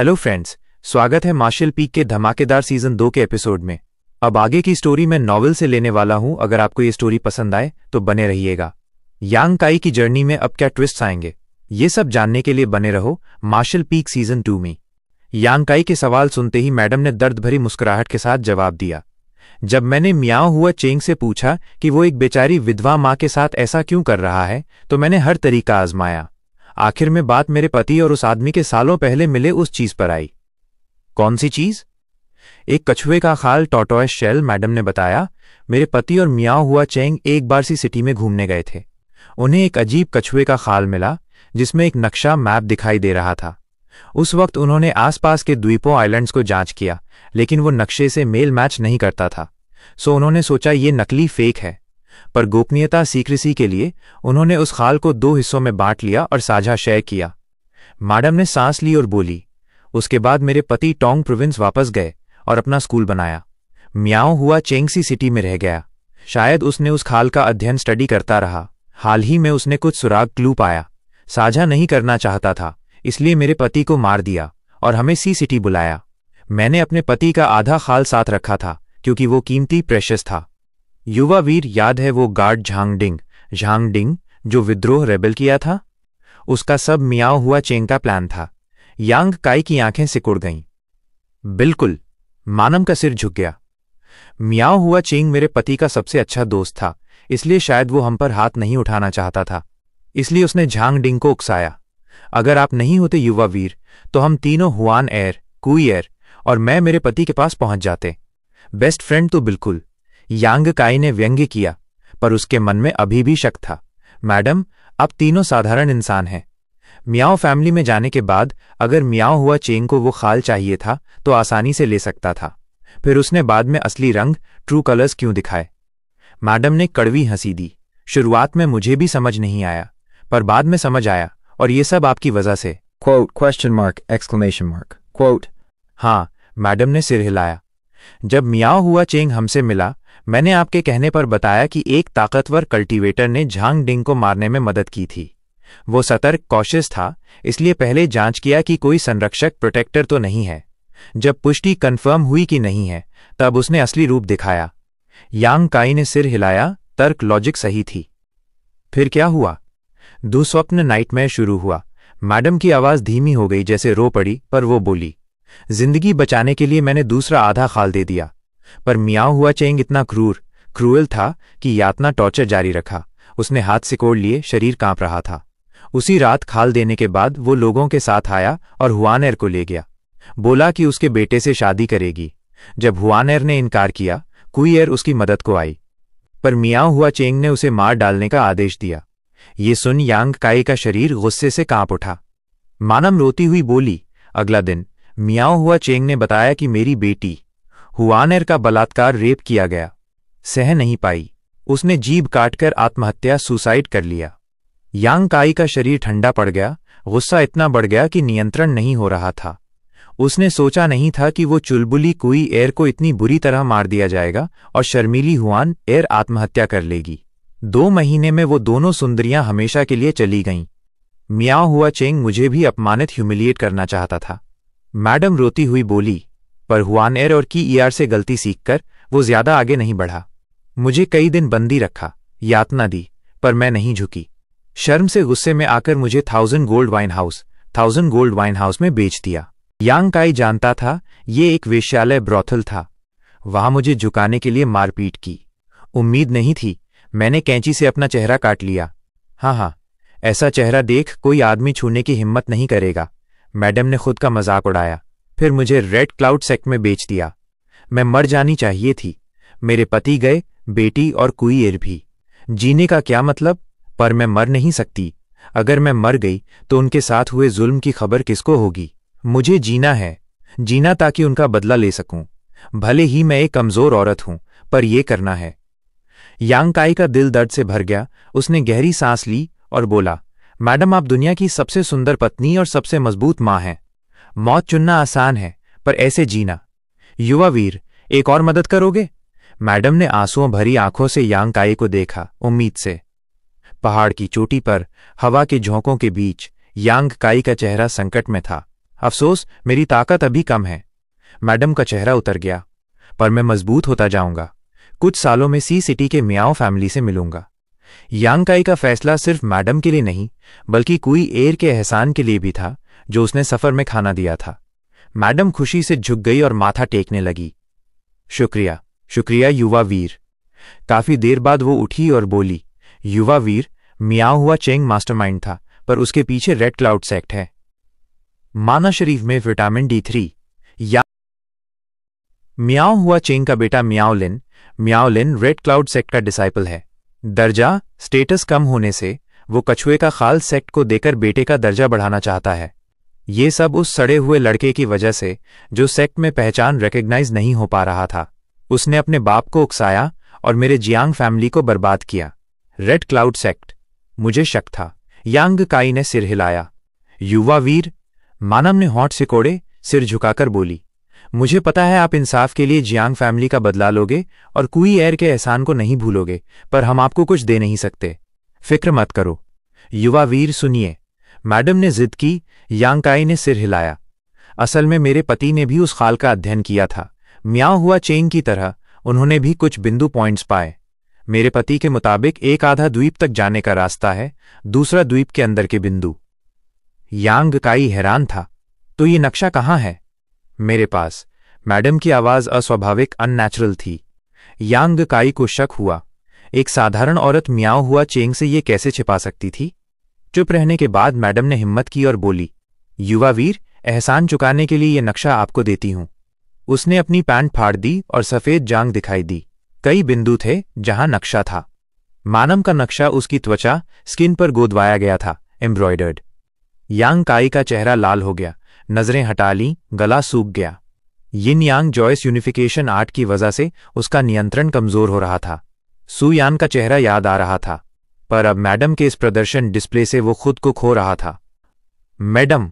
Hello friends, स्वागत है martial peak के धमाकेदार सीजन 2 के एपिसोड में। अब आगे की स्टोरी मैं नॉवेल से लेने वाला हूं। अगर आपको ये स्टोरी पसंद आए तो बने रहिएगा। यांग काई की जर्नी में अब क्या ट्विस्ट आएंगे, ये सब जानने के लिए बने रहो मार्शल पीक सीजन 2 में। यांग काई के सवाल सुनते ही मैडम ने दर्द भरी मुस्कुराहट के साथ जवाब दिया। जब मैंने मियाओ हुआ चेंग से पूछा कि वो एक बेचारी विधवा माँ के साथ ऐसा क्यों कर रहा है, तो मैंने हर तरीका आजमाया। आखिर में बात मेरे पति और उस आदमी के सालों पहले मिले उस चीज पर आई। कौन सी चीज? एक कछुए का खाल, टॉर्टोइस शेल, मैडम ने बताया। मेरे पति और मियाओ हुआ चेंग एक बार सी सिटी में घूमने गए थे। उन्हें एक अजीब कछुए का खाल मिला जिसमें एक नक्शा मैप दिखाई दे रहा था। उस वक्त उन्होंने आसपास के द्वीपों आइलैंड्स को जांच किया, लेकिन वो नक्शे से मेल मैच नहीं करता था। सो उन्होंने सोचा ये नकली फेक है। पर गोपनीयता सीक्रेसी के लिए उन्होंने उस खाल को 2 हिस्सों में बांट लिया और साझा शेयर किया। मैडम ने सांस ली और बोली, उसके बाद मेरे पति टोंग प्रोविंस वापस गए और अपना स्कूल बनाया। मियाओ हुआ चेंगसी सिटी में रह गया। शायद उसने उस खाल का अध्ययन स्टडी करता रहा। हाल ही में उसने कुछ सुराग क्लू पाया। साझा नहीं करना चाहता था, इसलिए मेरे पति को मार दिया और हमें सी सिटी बुलाया। मैंने अपने पति का आधा खाल साथ रखा था क्योंकि वो कीमती प्रेशियस था। युवा वीर, याद है वो गार्ड झांगडिंग जो विद्रोह रेबल किया था? उसका सब मियाओ हुआ चेंग का प्लान था। यांग काई की आंखें सिकुड़ गईं। बिल्कुल, मानम का सिर झुक गया। मियाओ हुआ चेंग मेरे पति का सबसे अच्छा दोस्त था, इसलिए शायद वो हम पर हाथ नहीं उठाना चाहता था। इसलिए उसने झांगडिंग को उकसाया। अगर आप नहीं होते युवा वीर, तो हम तीनों हुआन एर, कुई एर और मैं मेरे पति के पास पहुंच जाते। बेस्ट फ्रेंड तो बिल्कुल, यांग काई ने व्यंग्य किया, पर उसके मन में अभी भी शक था। मैडम, आप तीनों साधारण इंसान हैं। मियाओ फैमिली में जाने के बाद अगर मियाओ हुआ चेंग को वो खाल चाहिए था तो आसानी से ले सकता था। फिर उसने बाद में असली रंग, ट्रू कलर्स क्यों दिखाए? मैडम ने कड़वी हंसी दी। शुरुआत में मुझे भी समझ नहीं आया, पर बाद में समझ आया, और ये सब आपकी वजह से। Quote. हाँ, मैडम ने सिर हिलाया। जब मियाओ हुआ चेंग हमसे मिला, मैंने आपके कहने पर बताया कि एक ताकतवर कल्टीवेटर ने झांगडिंग को मारने में मदद की थी। वो सतर्क, कॉशियस था, इसलिए पहले जांच किया कि कोई संरक्षक, प्रोटेक्टर तो नहीं है। जब पुष्टि कंफर्म हुई कि नहीं है, तब उसने असली रूप दिखाया। यांग काई ने सिर हिलाया। तर्क, लॉजिक सही थी। फिर क्या हुआ? दुस्वप्न, नाइटमेयर शुरू हुआ। मैडम की आवाज धीमी हो गई, जैसे रो पड़ी, पर वो बोली, जिंदगी बचाने के लिए मैंने दूसरा आधा खाल दे दिया। पर मियाओ हुआ चेंग इतना क्रूएल था कि यातना, टॉर्चर जारी रखा। उसने हाथ सिकोड़ लिए, शरीर कांप रहा था। उसी रात खाल देने के बाद वो लोगों के साथ आया और हुआनएर को ले गया। बोला कि उसके बेटे से शादी करेगी। जब हुआनएर ने इनकार किया, कुईएर उसकी मदद को आई, पर मियाओ हुआ चेंग ने उसे मार डालने का आदेश दिया। ये सुन यांग काई का शरीर गुस्से से कांप उठा। मानम रोती हुई बोली, अगला दिन मियाओ हुआ चेंग ने बताया कि मेरी बेटी हुआनएर का बलात्कार, रेप किया गया। सह नहीं पाई, उसने जीभ काटकर आत्महत्या, सुसाइड कर लिया। यांग काई का शरीर ठंडा पड़ गया। गुस्सा इतना बढ़ गया कि नियंत्रण नहीं हो रहा था। उसने सोचा नहीं था कि वो चुलबुली कुई एर को इतनी बुरी तरह मार दिया जाएगा और शर्मीली हुआन एर आत्महत्या कर लेगी। 2 महीने में वो दोनों सुंदरियां हमेशा के लिए चली गईं। मियाओ हुआ चेंग मुझे भी अपमानित, ह्यूमिलिएट करना चाहता था। मैडम रोती हुई बोली, पर हुआनएर और की ईआर से गलती सीखकर वो ज्यादा आगे नहीं बढ़ा। मुझे कई दिन बंदी रखा, यातना दी, पर मैं नहीं झुकी। शर्म से गुस्से में आकर मुझे 1000 गोल्ड वाइन हाउस में बेच दिया। यांग काई जानता था ये एक वेश्यालय, ब्रॉथल था। वहां मुझे झुकाने के लिए मारपीट की। उम्मीद नहीं थी। मैंने कैंची से अपना चेहरा काट लिया। हाँ, ऐसा चेहरा देख कोई आदमी छूने की हिम्मत नहीं करेगा। मैडम ने खुद का मजाक उड़ाया। फिर मुझे रेड क्लाउड सेक्ट में बेच दिया। मैं मर जानी चाहिए थी। मेरे पति गए, बेटी और कुईएर भी। जीने का क्या मतलब? पर मैं मर नहीं सकती। अगर मैं मर गई तो उनके साथ हुए जुल्म की खबर किसको होगी? मुझे जीना है, जीना ताकि उनका बदला ले सकूं। भले ही मैं एक कमजोर औरत हूं, पर यह करना है। यांग काई का दिल दर्द से भर गया। उसने गहरी सांस ली और बोला, मैडम, आप दुनिया की सबसे सुंदर पत्नी और सबसे मजबूत मां हैं। मौत चुनना आसान है, पर ऐसे जीना। युवा वीर, एक और मदद करोगे? मैडम ने आंसुओं भरी आंखों से यांग काई को देखा, उम्मीद से। पहाड़ की चोटी पर हवा के झोंकों के बीच यांग काई का चेहरा संकट में था। अफसोस मेरी ताकत अभी कम है। मैडम का चेहरा उतर गया। पर मैं मजबूत होता जाऊंगा। कुछ सालों में सी सिटी के मियाओ फैमिली से मिलूंगा। यांग काई का फैसला सिर्फ मैडम के लिए नहीं बल्कि कुई एयर के एहसान के लिए भी था जो उसने सफर में खाना दिया था। मैडम खुशी से झुक गई और माथा टेकने लगी। शुक्रिया, शुक्रिया युवा वीर। काफी देर बाद वो उठी और बोली, युवा वीर मियाओ हुआ चेंग मास्टरमाइंड था, पर उसके पीछे रेड क्लाउड सेक्ट है। माना शरीफ में विटामिन D3। या मियाओ हुआ चेंग का बेटा मियाओ लिन रेड क्लाउड सेक्ट का डिसाइपल है। दर्जा स्टेटस कम होने से वो कछुए का खाल सेक्ट को देकर बेटे का दर्जा बढ़ाना चाहता है। ये सब उस सड़े हुए लड़के की वजह से जो सेक्ट में पहचान रिकॉग्नाइज नहीं हो पा रहा था। उसने अपने बाप को उकसाया और मेरे जियांग फैमिली को बर्बाद किया। रेड क्लाउड सेक्ट, मुझे शक था। यांग काई ने सिर हिलाया। युवा वीर, मानम ने होंठ सिकोड़े सिर झुकाकर बोली, मुझे पता है आप इंसाफ के लिए जियांग फैमिली का बदला लोगे और कुई एयर के एहसान को नहीं भूलोगे, पर हम आपको कुछ दे नहीं सकते। फिक्र मत करो। युवा वीर सुनिए, मैडम ने जिद की। यांग काई ने सिर हिलाया। असल में मेरे पति ने भी उस खाल का अध्ययन किया था। मियाओ हुआ चेंग की तरह उन्होंने भी कुछ बिंदु पॉइंट्स पाए। मेरे पति के मुताबिक एक आधा द्वीप तक जाने का रास्ता है, दूसरा द्वीप के अंदर के बिंदु। यांग काई हैरान था। तो ये नक्शा कहाँ है? मेरे पास। मैडम की आवाज अस्वाभाविक अननेचुरल थी। यांग काई को शक हुआ, एक साधारण औरत मियाओ हुआ चेंग से ये कैसे छिपा सकती थी? चुप रहने के बाद मैडम ने हिम्मत की और बोली, युवा वीर, एहसान चुकाने के लिए ये नक्शा आपको देती हूं। उसने अपनी पैंट फाड़ दी और सफेद जांग दिखाई दी। कई बिंदु थे जहां नक्शा था। मानम का नक्शा उसकी त्वचा स्किन पर गोदवाया गया था, एम्ब्रॉयडर्ड। यांग काई का चेहरा लाल हो गया, नजरें हटा लीं, गला सूख गया। यिन यांग जॉयस यूनिफिकेशन आर्ट की वजह से उसका नियंत्रण कमजोर हो रहा था। सु यान का चेहरा याद आ रहा था, पर अब मैडम के इस प्रदर्शन डिस्प्ले से वो खुद को खो रहा था। मैडम,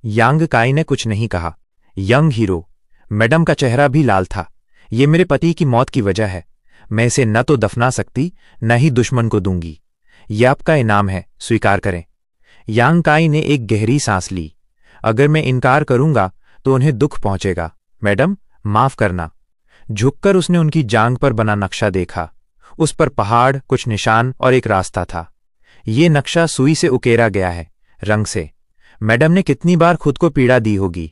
यांग काई ने कुछ नहीं कहा। Young hero. मैडम का चेहरा भी लाल था। ये मेरे पति की मौत की वजह है। मैं इसे न तो दफना सकती, न ही दुश्मन को दूंगी। यह आपका इनाम है, स्वीकार करें। यांग काई ने एक गहरी सांस ली। अगर मैं इनकार करूंगा तो उन्हें दुख पहुंचेगा। मैडम, माफ करना। झुककर उसने उनकी जांग पर बना नक्शा देखा। उस पर पहाड़, कुछ निशान और एक रास्ता था। ये नक्शा सुई से उकेरा गया है, रंग से। मैडम ने कितनी बार खुद को पीड़ा दी होगी।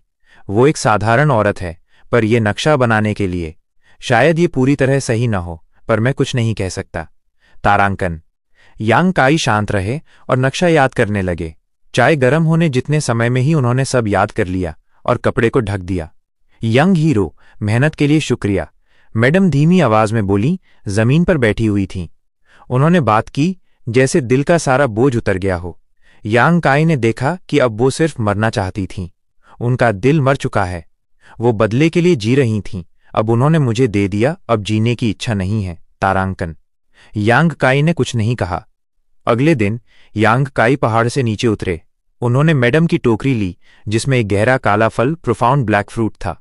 वो एक साधारण औरत है, पर यह नक्शा बनाने के लिए शायद ये पूरी तरह सही न हो, पर मैं कुछ नहीं कह सकता। तारांकन। यांग काई शांत रहे और नक्शा याद करने लगे। चाय गर्म होने जितने समय में ही उन्होंने सब याद कर लिया और कपड़े को ढक दिया। यंग हीरो, मेहनत के लिए शुक्रिया। मैडम धीमी आवाज में बोली, जमीन पर बैठी हुई थीं। उन्होंने बात की जैसे दिल का सारा बोझ उतर गया हो। यांग काई ने देखा कि अब वो सिर्फ मरना चाहती थीं। उनका दिल मर चुका है। वो बदले के लिए जी रही थीं। अब उन्होंने मुझे दे दिया, अब जीने की इच्छा नहीं है। तारांकन। यांग काई ने कुछ नहीं कहा। अगले दिन यांग काई पहाड़ से नीचे उतरे। उन्होंने मैडम की टोकरी ली जिसमें एक गहरा काला फल, प्रोफाउंड ब्लैक फ्रूट था।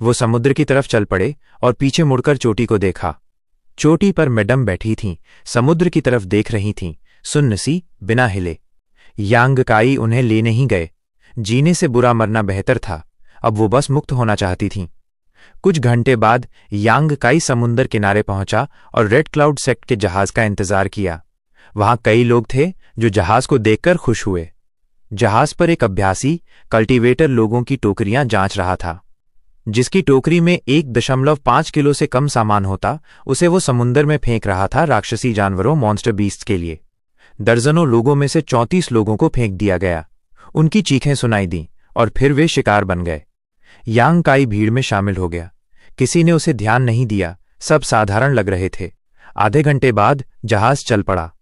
वो समुद्र की तरफ चल पड़े और पीछे मुड़कर चोटी को देखा। चोटी पर मैडम बैठी थीं, समुद्र की तरफ देख रही थीं, सुन्न सी, बिना हिले। यांग काई उन्हें ले नहीं गए। जीने से बुरा मरना बेहतर था। अब वो बस मुक्त होना चाहती थीं। कुछ घंटे बाद यांग काई समुद्र किनारे पहुंचा और रेड क्लाउड सेक्ट के जहाज का इंतजार किया। वहां कई लोग थे जो जहाज को देखकर खुश हुए। जहाज पर एक अभ्यासी कल्टीवेटर लोगों की टोकरियां जांच रहा था। जिसकी टोकरी में 1.5 किलो से कम सामान होता, उसे वो समुद्र में फेंक रहा था राक्षसी जानवरों, मॉन्स्टर बीस्ट के लिए। दर्जनों लोगों में से 34 लोगों को फेंक दिया गया। उनकी चीखें सुनाई दीं और फिर वे शिकार बन गए। यांग काई भीड़ में शामिल हो गया। किसी ने उसे ध्यान नहीं दिया, सब साधारण लग रहे थे। आधे घंटे बाद जहाज चल पड़ा।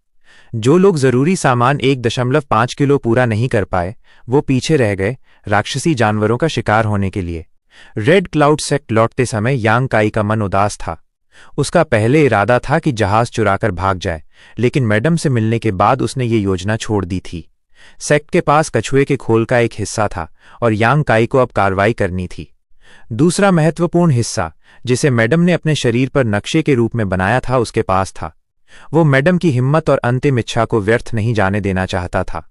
जो लोग जरूरी सामान 1.5 किलो पूरा नहीं कर पाए, वो पीछे रह गए राक्षसी जानवरों का शिकार होने के लिए। रेड क्लाउड सेक्ट लौटते समय यांग काई का मन उदास था। उसका पहले इरादा था कि जहाज चुराकर भाग जाए, लेकिन मैडम से मिलने के बाद उसने ये योजना छोड़ दी थी। सेक्ट के पास कछुए के खोल का एक हिस्सा था और यांग काई को अब कार्रवाई करनी थी। दूसरा महत्वपूर्ण हिस्सा, जिसे मैडम ने अपने शरीर पर नक्शे के रूप में बनाया था, उसके पास था। वो मैडम की हिम्मत और अंतिम इच्छा को व्यर्थ नहीं जाने देना चाहता था।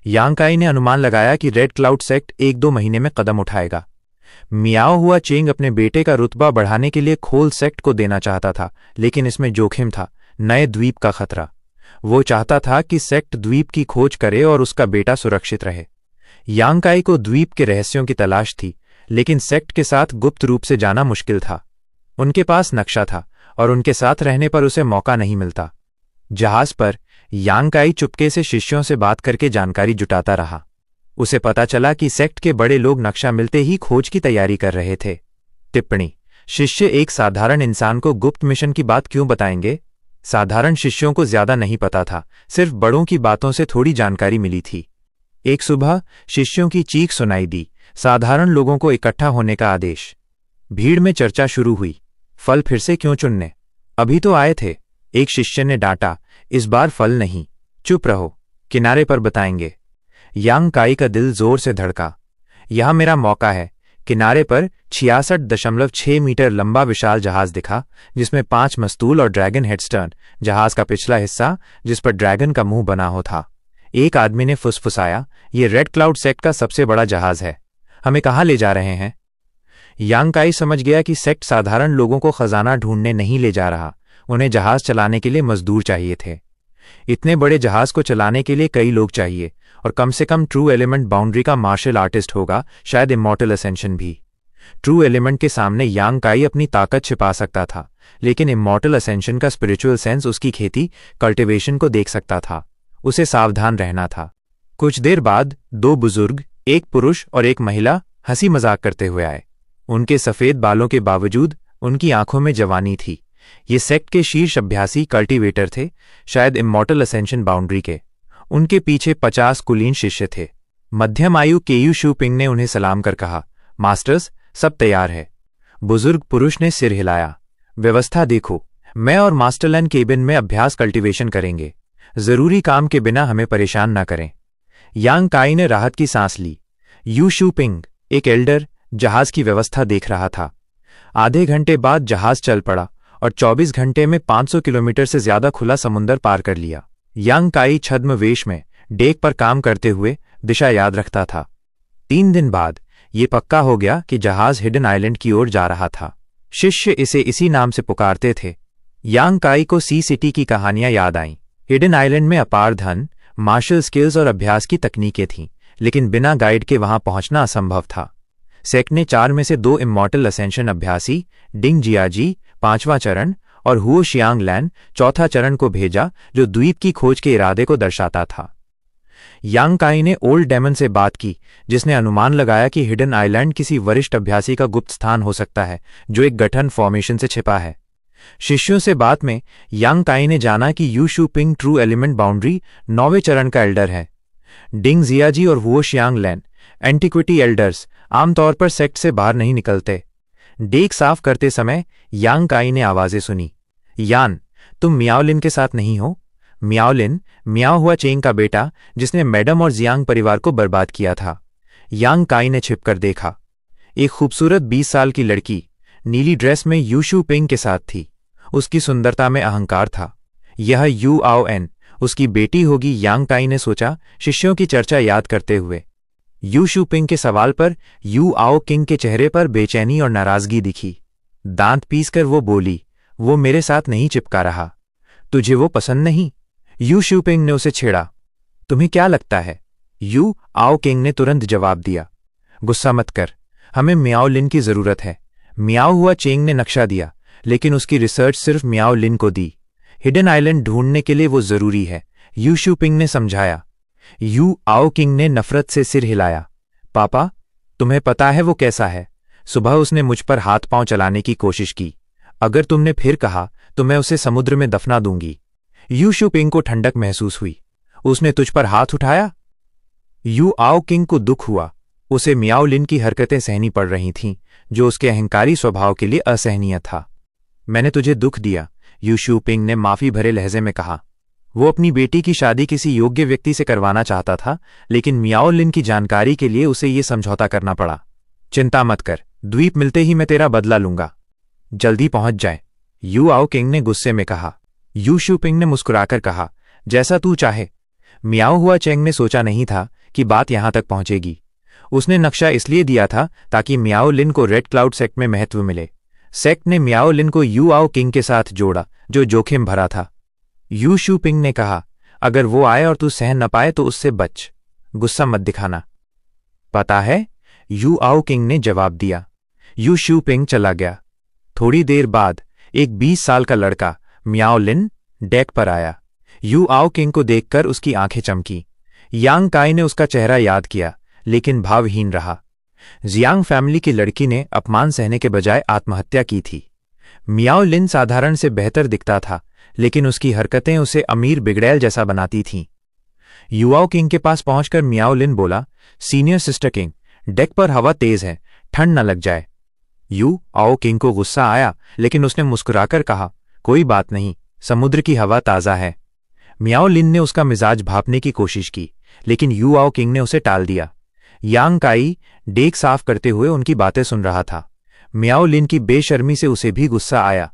यांग काई ने अनुमान लगाया कि रेड क्लाउड सेक्ट 1-2 महीने में कदम उठाएगा। मियाओ हुआ चेंग अपने बेटे का रुतबा बढ़ाने के लिए खोल सेक्ट को देना चाहता था, लेकिन इसमें जोखिम था, नए द्वीप का खतरा। वो चाहता था कि सेक्ट द्वीप की खोज करे और उसका बेटा सुरक्षित रहे। यांग काई को द्वीप के रहस्यों की तलाश थी, लेकिन सेक्ट के साथ गुप्त रूप से जाना मुश्किल था। उनके पास नक्शा था और उनके साथ रहने पर उसे मौका नहीं मिलता। जहाज पर यांग काई चुपके से शिष्यों से बात करके जानकारी जुटाता रहा। उसे पता चला कि सेक्ट के बड़े लोग नक्शा मिलते ही खोज की तैयारी कर रहे थे। टिप्पणी: शिष्य एक साधारण इंसान को गुप्त मिशन की बात क्यों बताएंगे? साधारण शिष्यों को ज्यादा नहीं पता था, सिर्फ बड़ों की बातों से थोड़ी जानकारी मिली थी। एक सुबह शिष्यों की चीख सुनाई दी, साधारण लोगों को इकट्ठा होने का आदेश। भीड़ में चर्चा शुरू हुई। फल फिर से क्यों चुनने? अभी तो आए थे। एक शिष्य ने डांटा, इस बार फल नहीं, चुप रहो, किनारे पर बताएंगे। यांग काई का दिल जोर से धड़का। यह मेरा मौका है। किनारे पर 66.6 मीटर लंबा विशाल जहाज दिखा, जिसमें 5 मस्तूल और ड्रैगन हेडस्टर्न, जहाज का पिछला हिस्सा जिस पर ड्रैगन का मुंह बना हो था। एक आदमी ने फुसफुसाया, ये रेड क्लाउड सेक्ट का सबसे बड़ा जहाज है। हमें कहाँ ले जा रहे हैं? यांग काई समझ गया कि सेक्ट साधारण लोगों को खजाना ढूंढने नहीं ले जा रहा, उन्हें जहाज चलाने के लिए मजदूर चाहिए थे। इतने बड़े जहाज को चलाने के लिए कई लोग चाहिए, और कम से कम ट्रू एलिमेंट बाउंड्री का मार्शल आर्टिस्ट होगा, शायद इमॉर्टल असेंशन भी। ट्रू एलिमेंट के सामने यांग काई अपनी ताकत छिपा सकता था, लेकिन इमॉर्टल असेंशन का स्पिरिचुअल सेंस उसकी खेती कल्टिवेशन को देख सकता था। उसे सावधान रहना था। कुछ देर बाद 2 बुजुर्ग, एक पुरुष और एक महिला, हंसी मजाक करते हुए आए। उनके सफेद बालों के बावजूद उनकी आंखों में जवानी थी। ये सेक्ट के शीर्ष अभ्यासी कल्टीवेटर थे, शायद इमॉर्टल असेंशन बाउंड्री के। उनके पीछे 50 कुलीन शिष्य थे। मध्यम आयु केयू शूपिंग ने उन्हें सलाम कर कहा, मास्टर्स, सब तैयार है। बुजुर्ग पुरुष ने सिर हिलाया। व्यवस्था देखो, मैं और मास्टरलैंड केबिन में अभ्यास कल्टीवेशन करेंगे। जरूरी काम के बिना हमें परेशान न करें। यांग काई ने राहत की सांस ली। यू शूपिंग, एक एल्डर, जहाज की व्यवस्था देख रहा था। आधे घंटे बाद जहाज चल पड़ा और 24 घंटे में 500 किलोमीटर से ज्यादा खुला समुंदर पार कर लिया। यांग काई छद्म वेश में डेक पर काम करते हुए दिशा याद रखता था। 3 दिन बाद ये पक्का हो गया कि जहाज हिडन आइलैंड की ओर जा रहा था। शिष्य इसे इसी नाम से पुकारते थे। यांग काई को सी सिटी की कहानियां याद आईं। हिडन आइलैंड में अपार धन, मार्शल स्किल्स और अभ्यास की तकनीकें थीं, लेकिन बिना गाइड के वहां पहुंचना असंभव था। सेक्ट ने 4 में से 2 इमॉर्टल असेंशन अभ्यासी, डिंग जियाजी 5वां चरण और हुओ शियांग लैन 4था चरण को भेजा, जो द्वीप की खोज के इरादे को दर्शाता था। यांग काई ने ओल्ड डेमन से बात की, जिसने अनुमान लगाया कि हिडन आइलैंड किसी वरिष्ठ अभ्यासी का गुप्त स्थान हो सकता है, जो एक गठन फॉर्मेशन से छिपा है। शिष्यों से बात में यांग काई ने जाना कि यू शूपिंग ट्रू एलिमेंट बाउंड्री 9वें चरण का एल्डर है। डिंग जियाजी और हुओ शियांग लैन, एंटिक्विटी एल्डर्स, आमतौर पर सेक्ट से बाहर नहीं निकलते। डेक साफ करते समय यांग काई ने आवाजें सुनी। यान, तुम मियाओलिन के साथ नहीं हो? मियाओलिन, मियाओ हुआ चेंग का बेटा, जिसने मैडम और जियांग परिवार को बर्बाद किया था। यांग काई ने छिपकर देखा। एक खूबसूरत 20 साल की लड़की नीली ड्रेस में यू शूपिंग के साथ थी। उसकी सुंदरता में अहंकार था। यह यू आओ एन उसकी बेटी होगी, यांग काई ने सोचा, शिष्यों की चर्चा याद करते हुए। यू शूपिंग के सवाल पर यू आओ किंग के चेहरे पर बेचैनी और नाराजगी दिखी। दांत पीसकर वो बोली, वो मेरे साथ नहीं चिपका रहा। तुझे वो पसंद नहीं? यू शूपिंग ने उसे छेड़ा। तुम्हें क्या लगता है? यू आओ किंग ने तुरंत जवाब दिया। गुस्सा मत कर, हमें मियाओलिन की जरूरत है। मियाओ हुआ चेंग ने नक्शा दिया, लेकिन उसकी रिसर्च सिर्फ मियाओलिन को दी। हिडन आइलैंड ढूंढने के लिए वो जरूरी है, यू शूपिंग ने समझाया। यू आओ किंग ने नफरत से सिर हिलाया। पापा, तुम्हें पता है वो कैसा है? सुबह उसने मुझ पर हाथ पांव चलाने की कोशिश की। अगर तुमने फिर कहा तो मैं उसे समुद्र में दफना दूंगी। यू शूपिंग को ठंडक महसूस हुई। उसने तुझ पर हाथ उठाया? यू आओ किंग को दुख हुआ। उसे मियाओलिन की हरकतें सहनी पड़ रही थीं, जो उसके अहंकारी स्वभाव के लिए असहनीय था। मैंने तुझे दुख दिया, यू शूपिंग ने माफी भरे लहजे में कहा। वो अपनी बेटी की शादी किसी योग्य व्यक्ति से करवाना चाहता था, लेकिन मियाओलिन की जानकारी के लिए उसे ये समझौता करना पड़ा। चिंता मत कर, द्वीप मिलते ही मैं तेरा बदला लूंगा। जल्दी पहुंच जाए, यू आओ किंग ने गुस्से में कहा। यू शूपिंग ने मुस्कुराकर कहा, जैसा तू चाहे। मियाओ हुआ चेंग ने सोचा नहीं था कि बात यहां तक पहुंचेगी। उसने नक्शा इसलिए दिया था ताकि मियाओ लिन को रेड क्लाउड सेक्ट में महत्व मिले। सेक्ट ने मियाओ लिन को यू आओ किंग के साथ जोड़ा, जो जोखिम भरा था। यू शू पिंग ने कहा, अगर वो आए और तू सहन न पाए तो उससे बच, गुस्सा मत दिखाना। पता है, यू आओ किंग ने जवाब दिया। यू शू पिंग चला गया। थोड़ी देर बाद एक 20 साल का लड़का मियाओ लिन डेक पर आया। यू आओ किंग को देखकर उसकी आंखें चमकी। यांग काई ने उसका चेहरा याद किया, लेकिन भावहीन रहा। जियांग फैमिली की लड़की ने अपमान सहने के बजाय आत्महत्या की थी। मियाओ लिन साधारण से बेहतर दिखता था, लेकिन उसकी हरकतें उसे अमीर बिगड़ैल जैसा बनाती थीं। युआओ किंग के पास पहुंचकर मियाओ लिन बोला, सीनियर सिस्टर किंग, डेक पर हवा तेज है, ठंड न लग जाए। यू आओ किंग को गुस्सा आया, लेकिन उसने मुस्कुराकर कहा, कोई बात नहीं, समुद्र की हवा ताज़ा है। मियाओ लिन ने उसका मिजाज भांपने की कोशिश की, लेकिन यू आओ किंग ने उसे टाल दिया। यांग काई डेक साफ करते हुए उनकी बातें सुन रहा था। मियाओ लिन की बेशर्मी से उसे भी गुस्सा आया।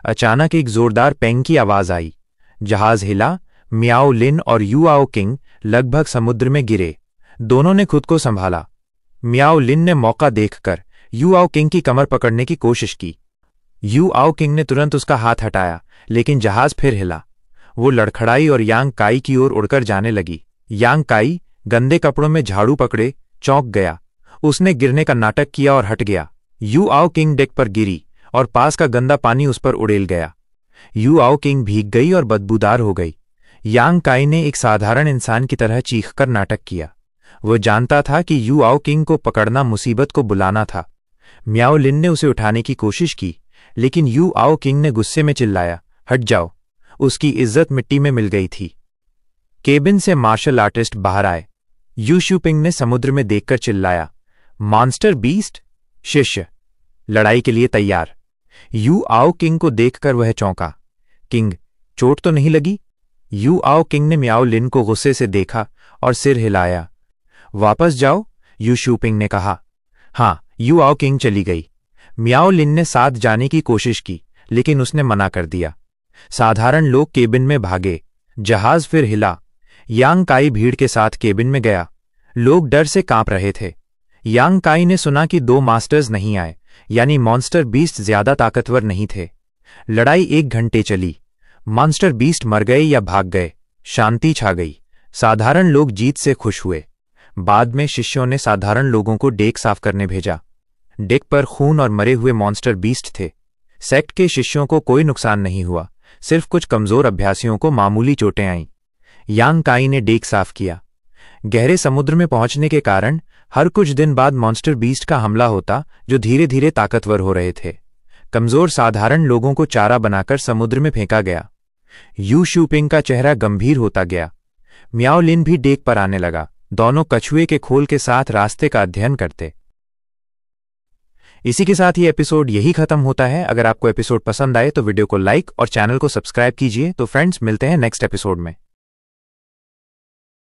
अचानक एक जोरदार पेंग की आवाज आई। जहाज हिला। मियाओ लिन और यू आओ किंग लगभग समुद्र में गिरे। दोनों ने खुद को संभाला। मियाओ लिन ने मौका देखकर यू आओ किंग की कमर पकड़ने की कोशिश की। यू आओ किंग ने तुरंत उसका हाथ हटाया, लेकिन जहाज फिर हिला। वो लड़खड़ाई और यांग काई की ओर उड़कर जाने लगी। यांग काई गंदे कपड़ों में झाड़ू पकड़े चौंक गया। उसने गिरने का नाटक किया और हट गया। यू आओ किंग डेक पर गिरी और पास का गंदा पानी उस पर उड़ेल गया। यू आओ किंग भीग गई और बदबूदार हो गई। यांग काई ने एक साधारण इंसान की तरह चीखकर नाटक किया। वो जानता था कि यू आओ किंग को पकड़ना मुसीबत को बुलाना था। मियाओ लिन ने उसे उठाने की कोशिश की, लेकिन यू आओ किंग ने गुस्से में चिल्लाया, हट जाओ। उसकी इज्जत मिट्टी में मिल गई थी। केबिन से मार्शल आर्टिस्ट बाहर आए। यू शू पिंग ने समुद्र में देखकर चिल्लाया, मॉन्स्टर बीस्ट, शिष्य लड़ाई के लिए तैयार। यू आओ किंग को देखकर वह चौंका। किंग, चोट तो नहीं लगी? यू आओ किंग ने मियाओ लिन को गुस्से से देखा और सिर हिलाया। वापस जाओ, यू शू पिंग ने कहा। हाँ, यू आओ किंग चली गई। मियाओ लिन ने साथ जाने की कोशिश की, लेकिन उसने मना कर दिया। साधारण लोग केबिन में भागे। जहाज फिर हिला। यांग काई भीड़ के साथ केबिन में गया। लोग डर से कांप रहे थे। यांग काई ने सुना कि 2 मास्टर्स नहीं आए, यानी मॉन्स्टर बीस्ट ज्यादा ताकतवर नहीं थे। लड़ाई 1 घंटे चली। मॉन्स्टर बीस्ट मर गए या भाग गए। शांति छा गई। साधारण लोग जीत से खुश हुए। बाद में शिष्यों ने साधारण लोगों को डेक साफ करने भेजा। डेक पर खून और मरे हुए मॉन्स्टर बीस्ट थे। सेक्ट के शिष्यों को कोई नुकसान नहीं हुआ, सिर्फ कुछ कमजोर अभ्यासियों को मामूली चोटें आईं। यांग काई ने डेक साफ किया। गहरे समुद्र में पहुंचने के कारण हर कुछ दिन बाद मॉन्स्टर बीस्ट का हमला होता, जो धीरे धीरे ताकतवर हो रहे थे। कमजोर साधारण लोगों को चारा बनाकर समुद्र में फेंका गया। यू शू पिंग का चेहरा गंभीर होता गया। मियाओ लिन भी डेक पर आने लगा। दोनों कछुए के खोल के साथ रास्ते का अध्ययन करते। इसी के साथ ये एपिसोड यही खत्म होता है। अगर आपको एपिसोड पसंद आए तो वीडियो को लाइक और चैनल को सब्सक्राइब कीजिए। तो फ्रेंड्स, मिलते हैं नेक्स्ट एपिसोड में।